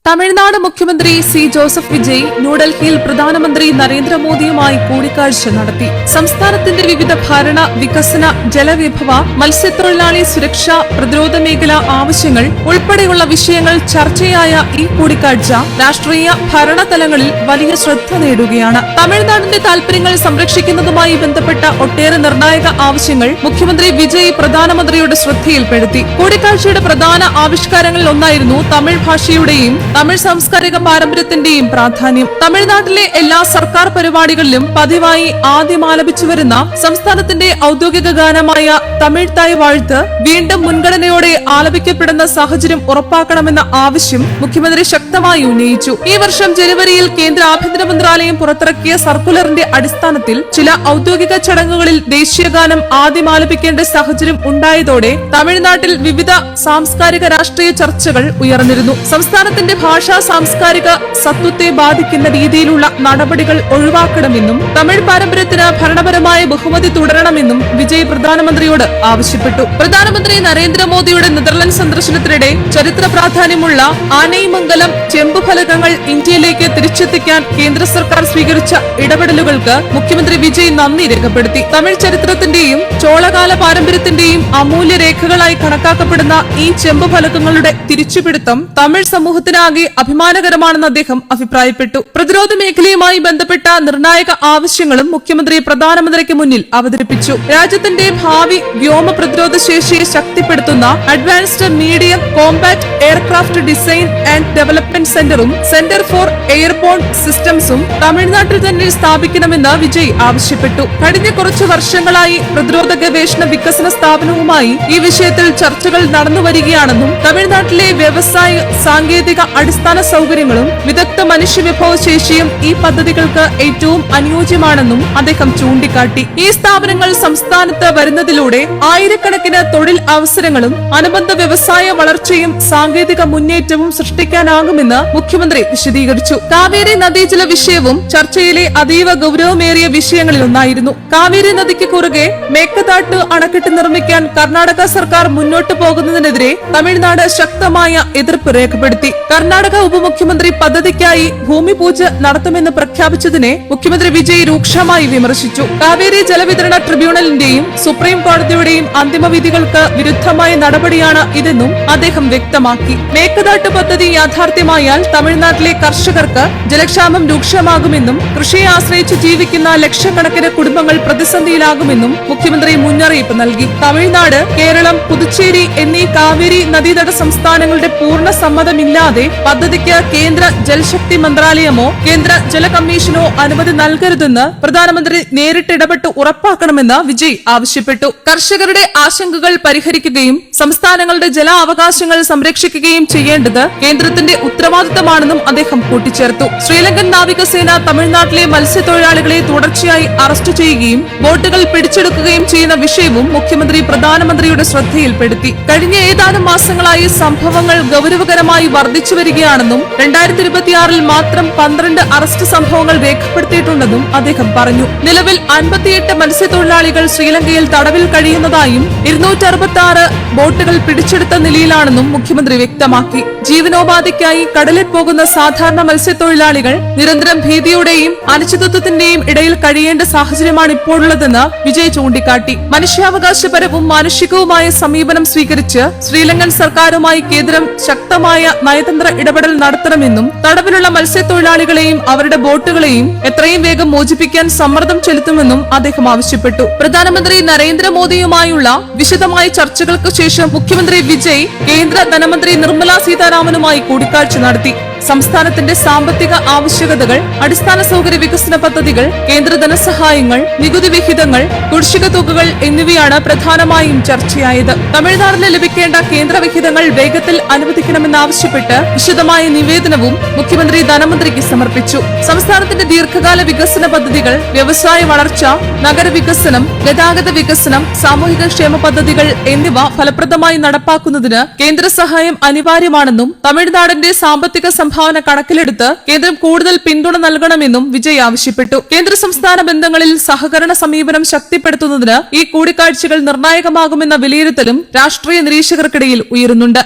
തമിഴ്നാട് മുഖ്യമന്ത്രി C Joseph Vijay ന്യൂഡൽഹിയിൽ പ്രധാനമന്ത്രി നരേന്ദ്രമോദിയുമായി കൂടിക്കാഴ്ച നടത്തി. സംസ്ഥാനത്തിന്റെ വിവിധ ഭരണ, വികസന, ജലവിഭവ, മത്സ്യത്തൊഴിലാളി സുരക്ഷ, പ്രതിരോധ മേഖല ആവശ്യങ്ങൾ ഉൾപ്പെടെയുള്ള വിഷയങ്ങൾ ചർച്ചയായ ഈ കൂടിക്കാഴ്ച രാഷ്ട്രീയ ഭരണതലങ്ങളിൽ വലിയ ശ്രദ്ധ നേടുകയാണ്. തമിഴ്നാടിന്റെ താൽപര്യങ്ങൾ സംരക്ഷിക്കുന്നതുമായി ബന്ധപ്പെട്ട ഒട്ടേറെ നിർണായക ആവശ്യങ്ങൾ മുഖ്യമന്ത്രി വിജയ് പ്രധാനമന്ത്രിയുടെ ശ്രദ്ധയിൽപ്പെടുത്തി. കൂടിക്കാഴ്ചയുടെ പ്രധാന ആവിഷ്കാരങ്ങളിൽ ഒന്നായിരുന്നു തമിഴ് ഭാഷയുടെയും തമിഴ് സാംസ്കാരിക പാരമ്പര്യത്തിന്റെയും പ്രാധാന്യം. തമിഴ്നാട്ടിലെ എല്ലാ സർക്കാർ പരിപാടികളിലും പതിവായി ആദ്യം ആലപിച്ചു വരുന്ന സംസ്ഥാനത്തിന്റെ ഔദ്യോഗിക ഗാനമായ തമിഴ് തായ് വാഴ്ത്ത് വീണ്ടും മുൻഗണനയോടെ ആലപിക്കപ്പെടുന്ന സാഹചര്യം ഉറപ്പാക്കണമെന്ന ആവശ്യം മുഖ്യമന്ത്രി ശക്തമായി ഉന്നയിച്ചു. ഈ വർഷം ജനുവരിയിൽ കേന്ദ്ര ആഭ്യന്തര മന്ത്രാലയം പുറത്തിറക്കിയ സർക്കുലറിന്റെ അടിസ്ഥാനത്തിൽ ചില ഔദ്യോഗിക ചടങ്ങുകളിൽ ദേശീയഗാനം ആദ്യം ആലപിക്കേണ്ട സാഹചര്യം ഉണ്ടായതോടെ തമിഴ്നാട്ടിൽ വിവിധ സാംസ്കാരിക രാഷ്ട്രീയ ചർച്ചകൾ ഉയർന്നിരുന്നു. സംസ്ഥാനത്തിന്റെ ഭാഷാ സാംസ്കാരിക സത്വത്തെ ബാധിക്കുന്ന രീതിയിലുള്ള നടപടികൾ ഒഴിവാക്കണമെന്നും തമിഴ് പാരമ്പര്യത്തിന് ഭരണപരമായ ബഹുമതി തുടരണമെന്നും വിജയ് പ്രധാനമന്ത്രിയോട് ആവശ്യപ്പെട്ടു. പ്രധാനമന്ത്രി നരേന്ദ്രമോദിയുടെ നെതർലൻഡ് സന്ദർശനത്തിനിടെ ചരിത്ര പ്രാധാന്യമുള്ള ആനൈമംഗലം ചെമ്പുഫലകങ്ങൾ ഇന്ത്യയിലേക്ക് തിരിച്ചെത്തിക്കാൻ കേന്ദ്ര സർക്കാർ സ്വീകരിച്ച ഇടപെടലുകൾക്ക് മുഖ്യമന്ത്രി വിജയ് നന്ദി രേഖപ്പെടുത്തി. തമിഴ് ചരിത്രത്തിന്റെയും ചോളകാല പാരമ്പര്യത്തിന്റെയും അമൂല്യ രേഖകളായി കണക്കാക്കപ്പെടുന്ന ഈ ചെമ്പുഫലകങ്ങളുടെ തിരിച്ചുപിടുത്തം തമിഴ് സമൂഹത്തിനാകെ അഭിമാനകരമാണെന്ന് അദ്ദേഹം അഭിപ്രായപ്പെട്ടു. പ്രതിരോധ മേഖലയുമായി ബന്ധപ്പെട്ട നിർണായക ആവശ്യങ്ങളും മുഖ്യമന്ത്രി പ്രധാനമന്ത്രിക്ക് മുന്നിൽ അവതരിപ്പിച്ചു. രാജ്യത്തിന്റെ ഭാവി വ്യോമ പ്രതിരോധ ശേഷിയെ ശക്തിപ്പെടുത്തുന്ന advanced medium combat aircraft design and development സെന്ററും സെന്റർ ഫോർ എയർബോൺ സിസ്റ്റംസും തമിഴ്നാട്ടിൽ തന്നെ സ്ഥാപിക്കണമെന്ന് വിജയ് ആവശ്യപ്പെട്ടു. കഴിഞ്ഞ കുറച്ചു വർഷങ്ങളായി പ്രതിരോധ ഗവേഷണ വികസന സ്ഥാപനവുമായി ഈ വിഷയത്തിൽ ചർച്ചകൾ നടന്നുവരികയാണെന്നും തമിഴ്നാട്ടിലെ വ്യവസായ, സാങ്കേതിക അടിസ്ഥാന സൗകര്യങ്ങളും വിദഗ്ധ മനുഷ്യവിഭവ ശേഷിയും ഈ പദ്ധതികൾക്ക് ഏറ്റവും അനുയോജ്യമാണെന്നും അദ്ദേഹം ചൂണ്ടിക്കാട്ടി. ഈ സ്ഥാപനങ്ങൾ സംസ്ഥാനത്ത് വരുന്നതിലൂടെ ആയിരക്കണക്കിന് തൊഴിൽ അവസരങ്ങളും അനുബന്ധ വ്യവസായ വളർച്ചയും സാങ്കേതിക മുന്നേറ്റവും സൃഷ്ടിക്കാനാകുമെന്ന് മുഖ്യമന്ത്രി വിശദീകരിച്ചു. കാവേരി നദീജല വിഷയവും ചർച്ചയിലെ അതീവ ഗൌരവമേറിയ വിഷയങ്ങളിലൊന്നായിരുന്നു. കാവേരി നദിക്ക് കുറുകെ മേക്കദാട്ട് അണക്കെട്ട് നിർമ്മിക്കാൻ കർണാടക സർക്കാർ മുന്നോട്ടു പോകുന്നതിനെതിരെ തമിഴ്നാട് ശക്തമായ എതിർപ്പ് രേഖപ്പെടുത്തി. കർണാടക ഉപമുഖ്യമന്ത്രി പദ്ധതിക്കായി ഭൂമി പൂജ നടത്തുമെന്ന് പ്രഖ്യാപിച്ചതിനെ മുഖ്യമന്ത്രി വിജയ് രൂക്ഷമായി വിമർശിച്ചു. കാവേരി ജലവിതരണ ട്രിബ്യൂണലിന്റെയും സുപ്രീം കോടതിയുടെയും അന്തിമവിധികൾക്ക് വിരുദ്ധമായ നടപടിയാണ് ഇതെന്നും അദ്ദേഹം വ്യക്തമാക്കി. മേക്കദാട്ട് പദ്ധതി യാഥാർത്ഥ്യമായാൽ തമിഴ്നാട്ടിലെ കർഷകർക്ക് ജലക്ഷാമം രൂക്ഷമാകുമെന്നും കൃഷിയെ ആശ്രയിച്ച് ജീവിക്കുന്ന ലക്ഷക്കണക്കിന് കുടുംബങ്ങൾ പ്രതിസന്ധിയിലാകുമെന്നും മുഖ്യമന്ത്രി മുന്നറിയിപ്പ് നൽകി. തമിഴ്നാട്, കേരളം, പുതുച്ചേരി എന്നീ കാവേരി നദീതട സംസ്ഥാനങ്ങളുടെ പൂർണ്ണ സമ്മതമില്ലാതെ പദ്ധതിക്ക് കേന്ദ്ര ജൽശക്തി മന്ത്രാലയമോ കേന്ദ്ര ജല കമ്മീഷനോ അനുമതി നൽകരുതെന്ന് പ്രധാനമന്ത്രി നേരിട്ടിടപെട്ട് ഉറപ്പാക്കണമെന്ന് വിജയ് ആവശ്യപ്പെട്ടു. കർഷകരുടെ ആശങ്കകൾ പരിഹരിക്കുകയും സംസ്ഥാനങ്ങളുടെ ജല അവകാശങ്ങൾ സംരക്ഷിക്കുകയും ചെയ്യേണ്ടത് കേന്ദ്രത്തിന്റെ ഉത്തരവാദിത്തമാണെന്നും അദ്ദേഹം കൂട്ടിച്ചേർത്തു. ശ്രീലങ്കൻ നാവികസേന തമിഴ്നാട്ടിലെ മത്സ്യത്തൊഴിലാളികളെ തുടർച്ചയായി അറസ്റ്റ് ചെയ്യുകയും ബോട്ടുകൾ പിടിച്ചെടുക്കുകയും ചെയ്യുന്ന വിഷയവും മുഖ്യമന്ത്രി പ്രധാനമന്ത്രിയുടെ ശ്രദ്ധയിൽപ്പെടുത്തി. കഴിഞ്ഞ ഏതാനും മാസങ്ങളായി സംഭവങ്ങൾ ഗൌരവകരമായി വർദ്ധിച്ചു വരികയാണെന്നും 2026 മാത്രം 12 അറസ്റ്റ് സംഭവങ്ങൾ രേഖപ്പെടുത്തിയിട്ടുണ്ടെന്നും അദ്ദേഹം പറഞ്ഞു. നിലവിൽ 58 മത്സ്യത്തൊഴിലാളികൾ ശ്രീലങ്കയിൽ തടവിൽ കഴിയുന്നതായും 266 ബോട്ടുകൾ പിടിച്ചെടുത്ത നിലയിലാണെന്നും മുഖ്യമന്ത്രി വ്യക്തമാക്കി. ജീവനോപാധിക്കായി കടലിൽ പോകുന്ന സാധാരണ മത്സ്യത്തൊഴിലാളികൾ നിരന്തരം ഭീതിയുടെയും അനിശ്ചിതത്വത്തിന്റെയും ഇടയിൽ കഴിയേണ്ട സാഹചര്യമാണ് ഇപ്പോഴുള്ളതെന്ന് വിജയ് ചൂണ്ടിക്കാട്ടി. മനുഷ്യാവകാശപരവും മാനുഷികവുമായ സമീപനം സ്വീകരിച്ച് ശ്രീലങ്കൻ സർക്കാരുമായി കേന്ദ്രം ശക്തമായ നയതന്ത്ര ഇടപെടൽ നടത്തണമെന്നും തടവിലുള്ള മത്സ്യത്തൊഴിലാളികളെയും അവരുടെ ബോട്ടുകളെയും എത്രയും വേഗം മോചിപ്പിക്കാൻ സമ്മർദ്ദം ചെലുത്തുമെന്നും അദ്ദേഹം ആവശ്യപ്പെട്ടു. പ്രധാനമന്ത്രി നരേന്ദ്രമോദിയുമായുള്ള വിശദമായ ചർച്ചകൾക്ക് ശേഷം മുഖ്യമന്ത്രി വിജയ് കേന്ദ്ര ധനമന്ത്രി നിർമ്മല സീതാരാമനുമായി കൂടിക്കാഴ്ച നടത്തി. സംസ്ഥാനത്തിന്റെ സാമ്പത്തിക ആവശ്യകതകൾ, അടിസ്ഥാന സൗകര്യ വികസന പദ്ധതികൾ, കേന്ദ്ര ധനസഹായങ്ങൾ, നികുതി വിഹിതങ്ങൾ, കുടിശ്ശിക തുകകൾ എന്നിവയാണ് പ്രധാനമായും ചർച്ചയായത്. തമിഴ്നാടിന് ലഭിക്കേണ്ട കേന്ദ്ര വിഹിതങ്ങൾ വേഗത്തിൽ അനുവദിക്കണമെന്നാവശ്യപ്പെട്ട് വിശദമായ നിവേദനവും മുഖ്യമന്ത്രി ധനമന്ത്രിക്ക് സമർപ്പിച്ചു. സംസ്ഥാനത്തിന്റെ ദീർഘകാല വികസന പദ്ധതികൾ, വ്യവസായ വളർച്ച, നഗരവികസനം, ഗതാഗത വികസനം, സാമൂഹിക ക്ഷേമ പദ്ധതികൾ എന്നിവ ഫലപ്രദമായി നടപ്പാക്കുന്നതിന് കേന്ദ്ര സഹായം അനിവാര്യമാണെന്നും തമിഴ്നാടിന്റെ സാമ്പത്തിക സംഭാവന കണക്കിലെടുത്ത് കേന്ദ്രം കൂടുതൽ പിന്തുണ നൽകണമെന്നും വിജയ് ആവശ്യപ്പെട്ടു. കേന്ദ്ര സംസ്ഥാന ബന്ധങ്ങളിൽ സഹകരണ സമീപനം ശക്തിപ്പെടുത്തുന്നതിന് ഈ കൂടിക്കാഴ്ചകൾ നിർണായകമാകുമെന്ന വിലയിരുത്തലും രാഷ്ട്രീയ നിരീക്ഷകർക്കിടയിൽ ഉയരുന്നുണ്ട്.